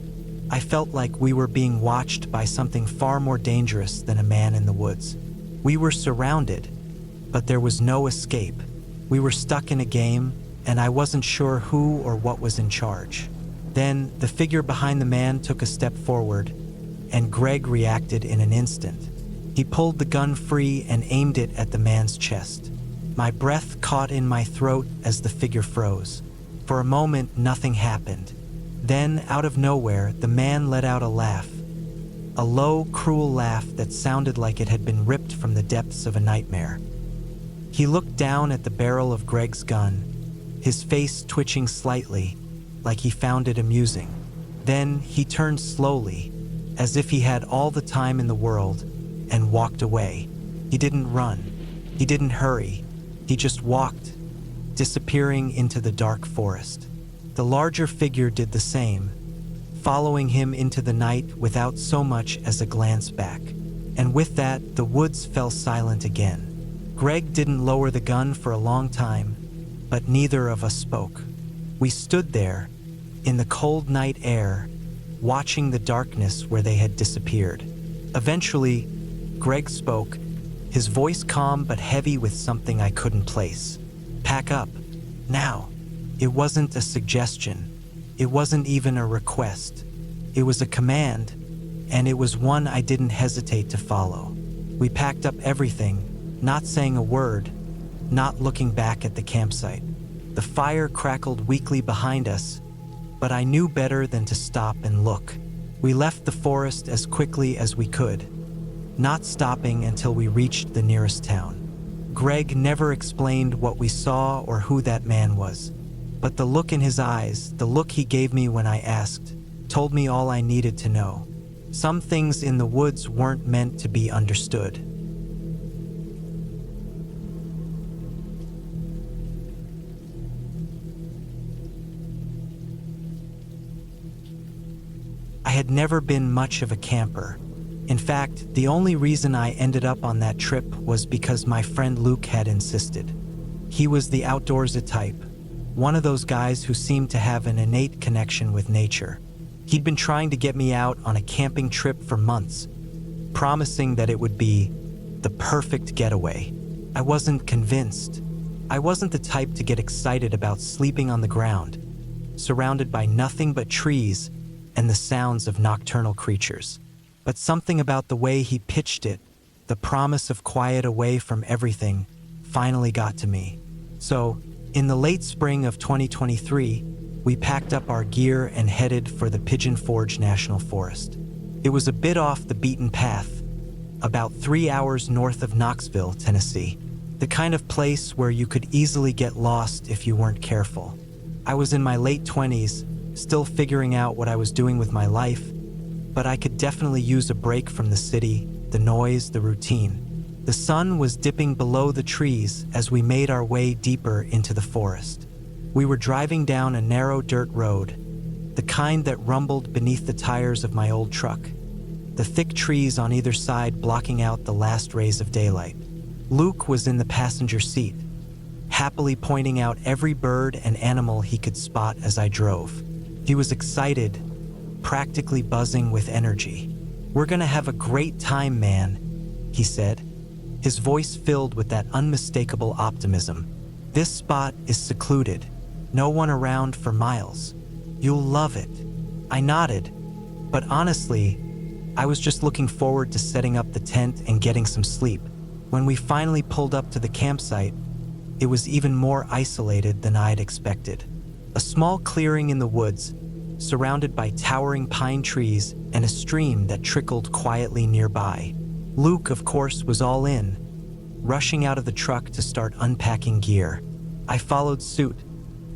I felt like we were being watched by something far more dangerous than a man in the woods. We were surrounded, but there was no escape. We were stuck in a game, and I wasn't sure who or what was in charge. Then, the figure behind the man took a step forward, and Greg reacted in an instant. He pulled the gun free and aimed it at the man's chest. My breath caught in my throat as the figure froze. For a moment, nothing happened. Then, out of nowhere, the man let out a laugh. A low, cruel laugh that sounded like it had been ripped from the depths of a nightmare. He looked down at the barrel of Greg's gun, his face twitching slightly, like he found it amusing. Then he turned slowly, as if he had all the time in the world, and walked away. He didn't run. He didn't hurry. He just walked, disappearing into the dark forest. The larger figure did the same, following him into the night without so much as a glance back. And with that, the woods fell silent again. Greg didn't lower the gun for a long time, but neither of us spoke. We stood there, in the cold night air, watching the darkness where they had disappeared. Eventually, Greg spoke, his voice calm but heavy with something I couldn't place. "Pack up. Now." It wasn't a suggestion. It wasn't even a request. It was a command, and it was one I didn't hesitate to follow. We packed up everything, not saying a word, not looking back at the campsite. The fire crackled weakly behind us, but I knew better than to stop and look. We left the forest as quickly as we could, not stopping until we reached the nearest town. Greg never explained what we saw or who that man was, but the look in his eyes, the look he gave me when I asked, told me all I needed to know. Some things in the woods weren't meant to be understood. I had never been much of a camper. In fact, the only reason I ended up on that trip was because my friend Luke had insisted. He was the outdoorsy type, one of those guys who seemed to have an innate connection with nature. He'd been trying to get me out on a camping trip for months, promising that it would be the perfect getaway. I wasn't convinced. I wasn't the type to get excited about sleeping on the ground, surrounded by nothing but trees and the sounds of nocturnal creatures. But something about the way he pitched it, the promise of quiet away from everything, finally got to me. So, in the late spring of 2023, we packed up our gear and headed for the Pigeon Forge National Forest. It was a bit off the beaten path, about 3 hours north of Knoxville, Tennessee, the kind of place where you could easily get lost if you weren't careful. I was in my late 20s, still figuring out what I was doing with my life, but I could definitely use a break from the city, the noise, the routine. The sun was dipping below the trees as we made our way deeper into the forest. We were driving down a narrow dirt road, the kind that rumbled beneath the tires of my old truck, the thick trees on either side blocking out the last rays of daylight. Luke was in the passenger seat, happily pointing out every bird and animal he could spot as I drove. He was excited, practically buzzing with energy. "We're gonna have a great time, man," he said, his voice filled with that unmistakable optimism. "This spot is secluded, no one around for miles. You'll love it." I nodded, but honestly, I was just looking forward to setting up the tent and getting some sleep. When we finally pulled up to the campsite, it was even more isolated than I'd expected. A small clearing in the woods, surrounded by towering pine trees and a stream that trickled quietly nearby. Luke, of course, was all in, rushing out of the truck to start unpacking gear. I followed suit,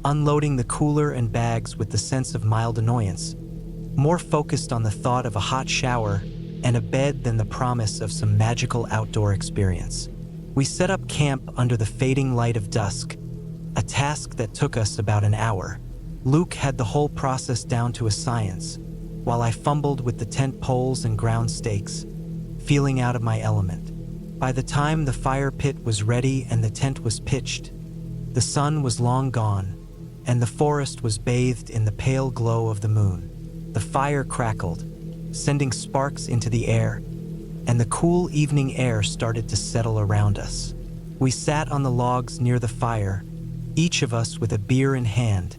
unloading the cooler and bags with the sense of mild annoyance, more focused on the thought of a hot shower and a bed than the promise of some magical outdoor experience. We set up camp under the fading light of dusk, a task that took us about an hour. Luke had the whole process down to a science, while I fumbled with the tent poles and ground stakes, feeling out of my element. By the time the fire pit was ready and the tent was pitched, the sun was long gone, and the forest was bathed in the pale glow of the moon. The fire crackled, sending sparks into the air, and the cool evening air started to settle around us. We sat on the logs near the fire, each of us with a beer in hand,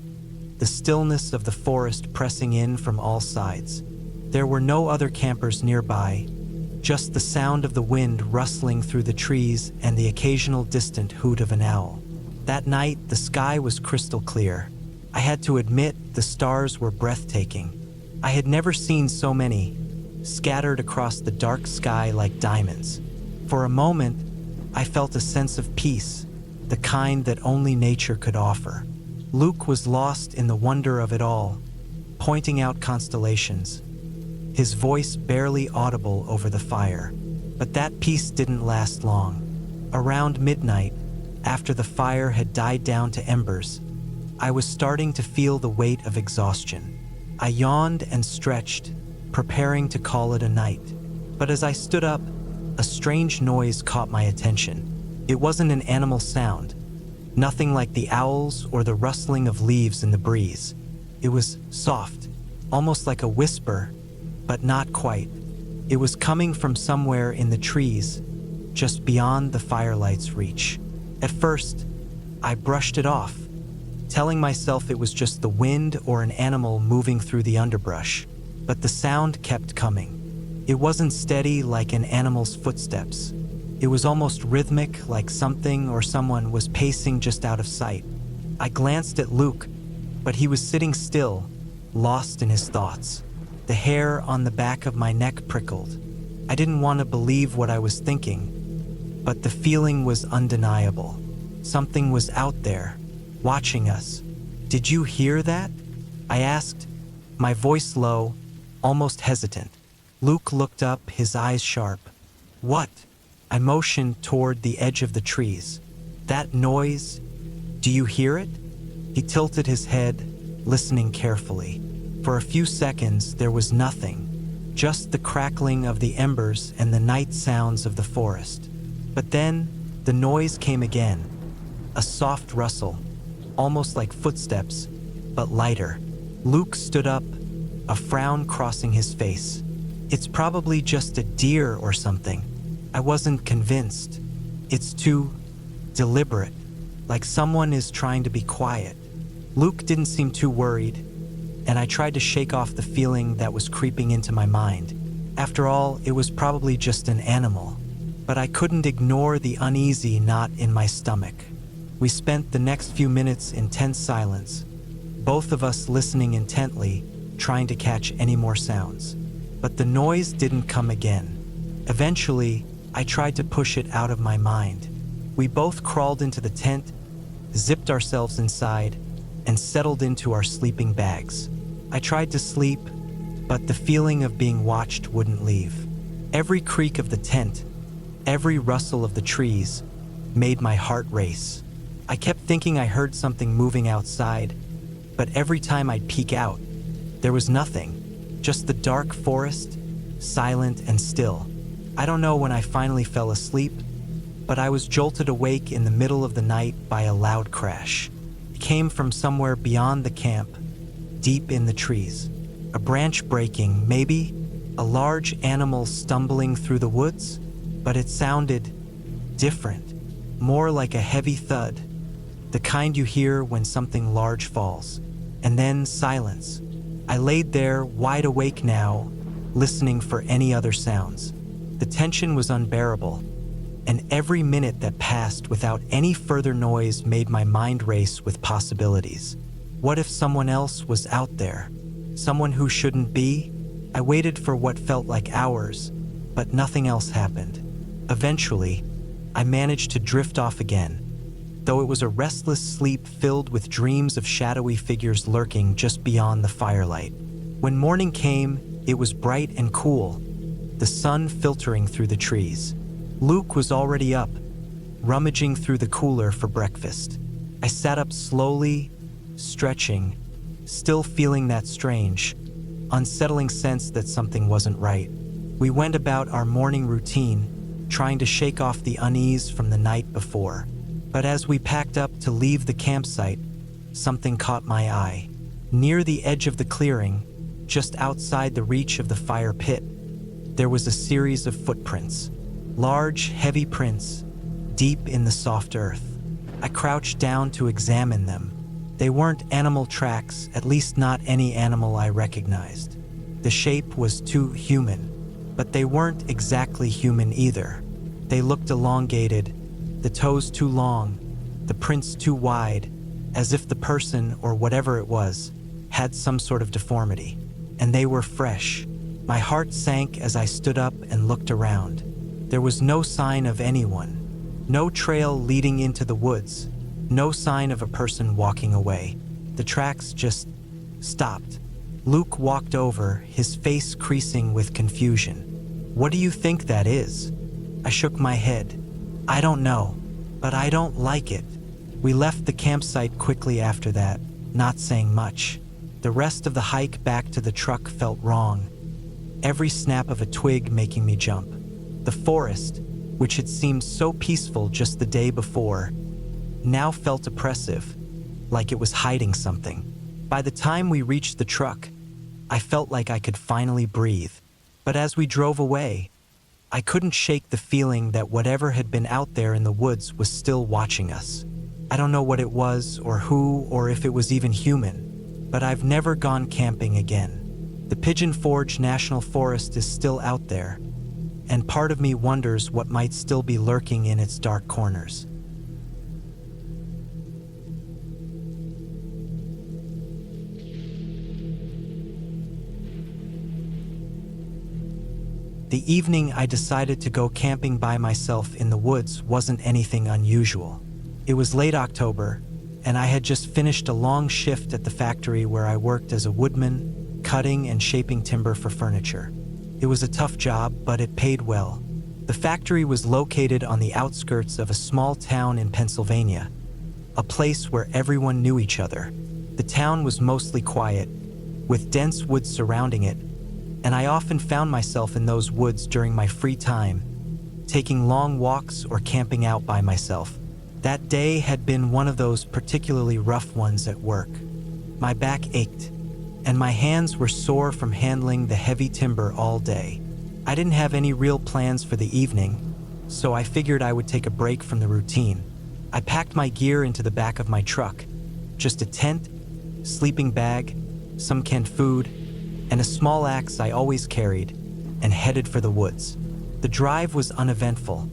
the stillness of the forest pressing in from all sides. There were no other campers nearby, just the sound of the wind rustling through the trees and the occasional distant hoot of an owl. That night, the sky was crystal clear. I had to admit, the stars were breathtaking. I had never seen so many, scattered across the dark sky like diamonds. For a moment, I felt a sense of peace, the kind that only nature could offer. Luke was lost in the wonder of it all, pointing out constellations, his voice barely audible over the fire. But that peace didn't last long. Around midnight, after the fire had died down to embers, I was starting to feel the weight of exhaustion. I yawned and stretched, preparing to call it a night. But as I stood up, a strange noise caught my attention. It wasn't an animal sound, nothing like the owls or the rustling of leaves in the breeze. It was soft, almost like a whisper, but not quite. It was coming from somewhere in the trees, just beyond the firelight's reach. At first, I brushed it off, telling myself it was just the wind or an animal moving through the underbrush. But the sound kept coming. It wasn't steady like an animal's footsteps. It was almost rhythmic, like something or someone was pacing just out of sight. I glanced at Luke, but he was sitting still, lost in his thoughts. The hair on the back of my neck prickled. I didn't want to believe what I was thinking, but the feeling was undeniable. Something was out there, watching us. "Did you hear that?" I asked, my voice low, almost hesitant. Luke looked up, his eyes sharp. "What?" I motioned toward the edge of the trees. "That noise, do you hear it?" He tilted his head, listening carefully. For a few seconds, there was nothing, just the crackling of the embers and the night sounds of the forest. But then, the noise came again, a soft rustle, almost like footsteps, but lighter. Luke stood up, a frown crossing his face. "It's probably just a deer or something." I wasn't convinced. "It's too deliberate, like someone is trying to be quiet." Luke didn't seem too worried, and I tried to shake off the feeling that was creeping into my mind. After all, it was probably just an animal. But I couldn't ignore the uneasy knot in my stomach. We spent the next few minutes in tense silence, both of us listening intently, trying to catch any more sounds. But the noise didn't come again. Eventually, I tried to push it out of my mind. We both crawled into the tent, zipped ourselves inside, and settled into our sleeping bags. I tried to sleep, but the feeling of being watched wouldn't leave. Every creak of the tent, every rustle of the trees, made my heart race. I kept thinking I heard something moving outside, but every time I'd peek out, there was nothing, just the dark forest, silent and still. I don't know when I finally fell asleep, but I was jolted awake in the middle of the night by a loud crash. It came from somewhere beyond the camp, deep in the trees. A branch breaking, maybe, a large animal stumbling through the woods, but it sounded different, more like a heavy thud, the kind you hear when something large falls. And then silence. I laid there, wide awake now, listening for any other sounds. The tension was unbearable, and every minute that passed without any further noise made my mind race with possibilities. What if someone else was out there? Someone who shouldn't be? I waited for what felt like hours, but nothing else happened. Eventually, I managed to drift off again, though it was a restless sleep filled with dreams of shadowy figures lurking just beyond the firelight. When morning came, it was bright and cool, the sun filtering through the trees. Luke was already up, rummaging through the cooler for breakfast. I sat up slowly, stretching, still feeling that strange, unsettling sense that something wasn't right. We went about our morning routine, trying to shake off the unease from the night before. But as we packed up to leave the campsite, something caught my eye. Near the edge of the clearing, just outside the reach of the fire pit, there was a series of footprints. Large, heavy prints, deep in the soft earth. I crouched down to examine them. They weren't animal tracks, at least not any animal I recognized. The shape was too human, but they weren't exactly human either. They looked elongated, the toes too long, the prints too wide, as if the person, or whatever it was, had some sort of deformity. And they were fresh. My heart sank as I stood up and looked around. There was no sign of anyone, no trail leading into the woods, no sign of a person walking away. The tracks just stopped. Luke walked over, his face creasing with confusion. "What do you think that is?" I shook my head. I don't know, but I don't like it. We left the campsite quickly after that, not saying much. The rest of the hike back to the truck felt wrong, every snap of a twig making me jump. The forest, which had seemed so peaceful just the day before, now felt oppressive, like it was hiding something. By the time we reached the truck, I felt like I could finally breathe. But as we drove away, I couldn't shake the feeling that whatever had been out there in the woods was still watching us. I don't know what it was, or who, or if it was even human, but I've never gone camping again. The Pigeon Forge National Forest is still out there, and part of me wonders what might still be lurking in its dark corners. The evening I decided to go camping by myself in the woods wasn't anything unusual. It was late October, and I had just finished a long shift at the factory where I worked as a woodman, cutting and shaping timber for furniture. It was a tough job, but it paid well. The factory was located on the outskirts of a small town in Pennsylvania, a place where everyone knew each other. The town was mostly quiet, with dense woods surrounding it, and I often found myself in those woods during my free time, taking long walks or camping out by myself. That day had been one of those particularly rough ones at work. My back ached, and my hands were sore from handling the heavy timber all day. I didn't have any real plans for the evening, so I figured I would take a break from the routine. I packed my gear into the back of my truck, just a tent, sleeping bag, some canned food, and a small axe I always carried, and headed for the woods. The drive was uneventful,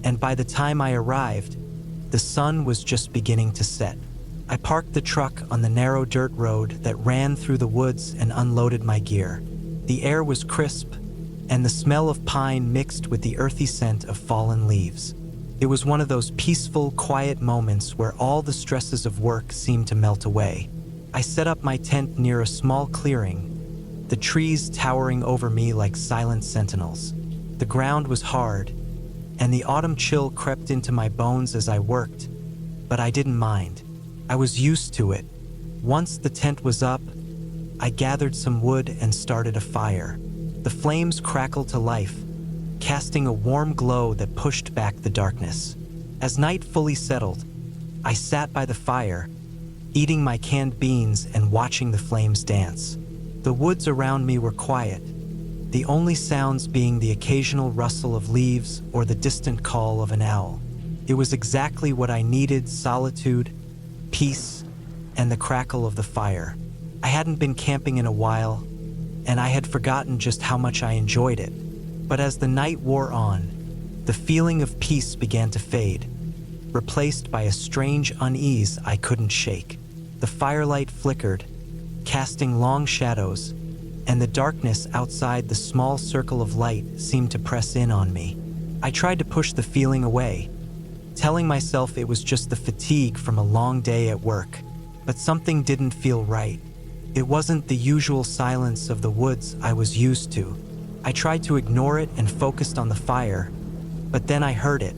and by the time I arrived, the sun was just beginning to set. I parked the truck on the narrow dirt road that ran through the woods and unloaded my gear. The air was crisp, and the smell of pine mixed with the earthy scent of fallen leaves. It was one of those peaceful, quiet moments where all the stresses of work seemed to melt away. I set up my tent near a small clearing, the trees towering over me like silent sentinels. The ground was hard, and the autumn chill crept into my bones as I worked, but I didn't mind. I was used to it. Once the tent was up, I gathered some wood and started a fire. The flames crackled to life, casting a warm glow that pushed back the darkness. As night fully settled, I sat by the fire, eating my canned beans and watching the flames dance. The woods around me were quiet, the only sounds being the occasional rustle of leaves or the distant call of an owl. It was exactly what I needed: solitude, peace, and the crackle of the fire. I hadn't been camping in a while, and I had forgotten just how much I enjoyed it. But as the night wore on, the feeling of peace began to fade, replaced by a strange unease I couldn't shake. The firelight flickered, casting long shadows, and the darkness outside the small circle of light seemed to press in on me. I tried to push the feeling away, telling myself it was just the fatigue from a long day at work. But something didn't feel right. It wasn't the usual silence of the woods I was used to. I tried to ignore it and focused on the fire, but then I heard it,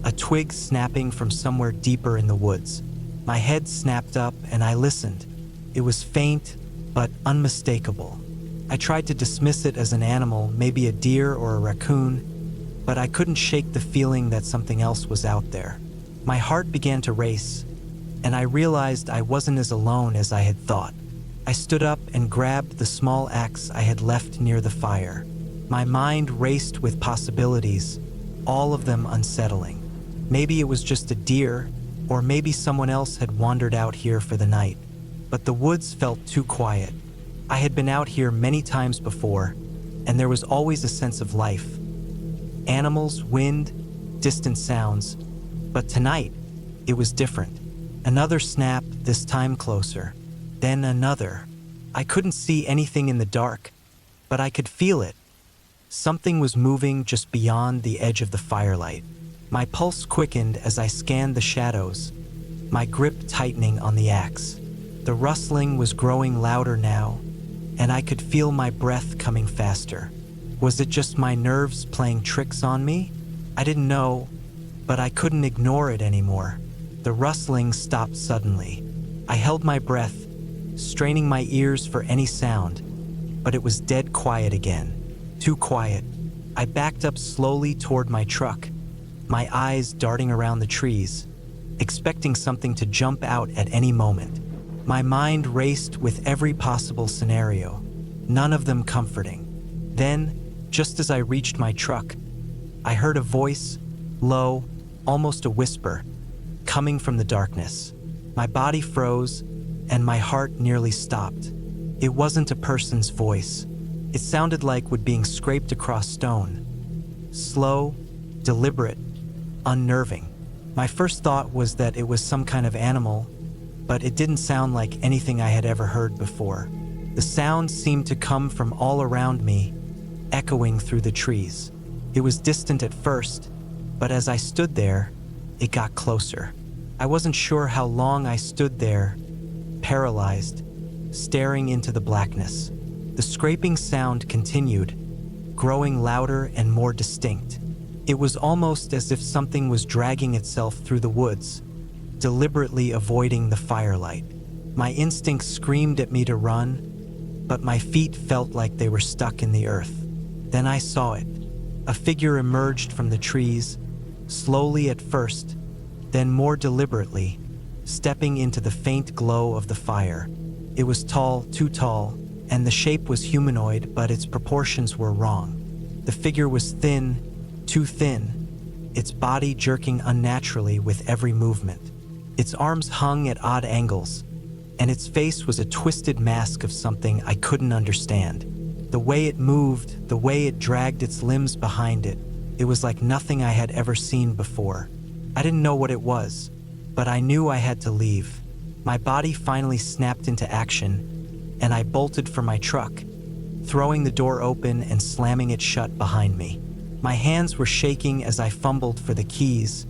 a twig snapping from somewhere deeper in the woods. My head snapped up and I listened. It was faint, but unmistakable. I tried to dismiss it as an animal, maybe a deer or a raccoon, but I couldn't shake the feeling that something else was out there. My heart began to race, and I realized I wasn't as alone as I had thought. I stood up and grabbed the small axe I had left near the fire. My mind raced with possibilities, all of them unsettling. Maybe it was just a deer, or maybe someone else had wandered out here for the night. But the woods felt too quiet. I had been out here many times before, and there was always a sense of life. Animals, wind, distant sounds. But tonight, it was different. Another snap, this time closer. Then another. I couldn't see anything in the dark, but I could feel it. Something was moving just beyond the edge of the firelight. My pulse quickened as I scanned the shadows, my grip tightening on the axe. The rustling was growing louder now, and I could feel my breath coming faster. Was it just my nerves playing tricks on me? I didn't know, but I couldn't ignore it anymore. The rustling stopped suddenly. I held my breath, straining my ears for any sound, but it was dead quiet again. Too quiet. I backed up slowly toward my truck, my eyes darting around the trees, expecting something to jump out at any moment. My mind raced with every possible scenario, none of them comforting. Then, just as I reached my truck, I heard a voice, low, almost a whisper, coming from the darkness. My body froze, and my heart nearly stopped. It wasn't a person's voice. It sounded like wood being scraped across stone. Slow, deliberate, unnerving. My first thought was that it was some kind of animal, but it didn't sound like anything I had ever heard before. The sound seemed to come from all around me, echoing through the trees. It was distant at first, but as I stood there, it got closer. I wasn't sure how long I stood there, paralyzed, staring into the blackness. The scraping sound continued, growing louder and more distinct. It was almost as if something was dragging itself through the woods, deliberately avoiding the firelight. My instincts screamed at me to run, but my feet felt like they were stuck in the earth. Then I saw it. A figure emerged from the trees, slowly at first, then more deliberately, stepping into the faint glow of the fire. It was tall, too tall, and the shape was humanoid, but its proportions were wrong. The figure was thin, too thin, its body jerking unnaturally with every movement. Its arms hung at odd angles, and its face was a twisted mask of something I couldn't understand. The way it moved, the way it dragged its limbs behind it, it was like nothing I had ever seen before. I didn't know what it was, but I knew I had to leave. My body finally snapped into action, and I bolted for my truck, throwing the door open and slamming it shut behind me. My hands were shaking as I fumbled for the keys,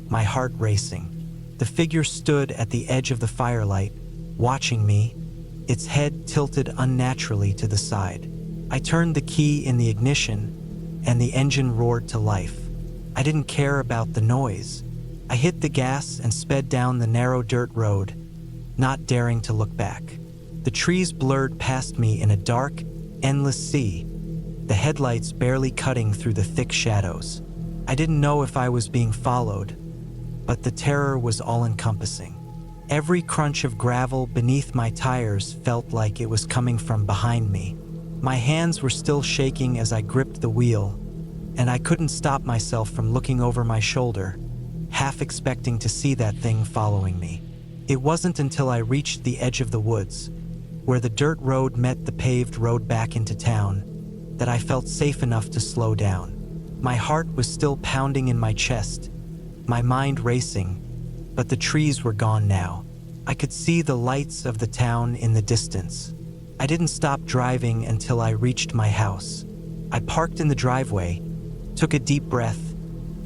my heart racing. The figure stood at the edge of the firelight, watching me, its head tilted unnaturally to the side. I turned the key in the ignition, and the engine roared to life. I didn't care about the noise. I hit the gas and sped down the narrow dirt road, not daring to look back. The trees blurred past me in a dark, endless sea, the headlights barely cutting through the thick shadows. I didn't know if I was being followed, but the terror was all-encompassing. Every crunch of gravel beneath my tires felt like it was coming from behind me. My hands were still shaking as I gripped the wheel, and I couldn't stop myself from looking over my shoulder, half expecting to see that thing following me. It wasn't until I reached the edge of the woods, where the dirt road met the paved road back into town, that I felt safe enough to slow down. My heart was still pounding in my chest, my mind racing, but the trees were gone now. I could see the lights of the town in the distance. I didn't stop driving until I reached my house. I parked in the driveway, took a deep breath,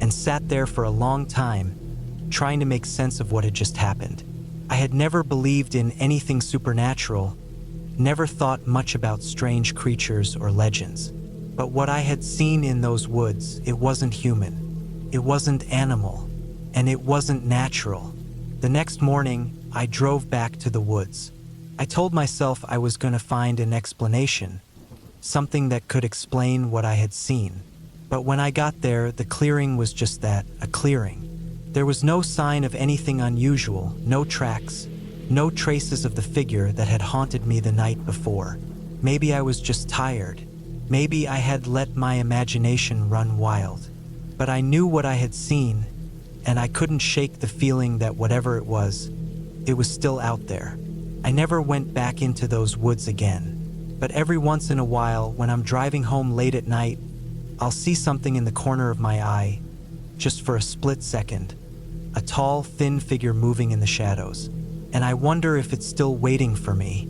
and sat there for a long time, trying to make sense of what had just happened. I had never believed in anything supernatural, never thought much about strange creatures or legends. But what I had seen in those woods, it wasn't human, it wasn't animal, and it wasn't natural. The next morning, I drove back to the woods. I told myself I was going to find an explanation, something that could explain what I had seen. But when I got there, the clearing was just that, a clearing. There was no sign of anything unusual, no tracks, no traces of the figure that had haunted me the night before. Maybe I was just tired. Maybe I had let my imagination run wild. But I knew what I had seen, and I couldn't shake the feeling that whatever it was still out there. I never went back into those woods again. But every once in a while, when I'm driving home late at night, I'll see something in the corner of my eye, just for a split second, a tall, thin figure moving in the shadows. And I wonder if it's still waiting for me,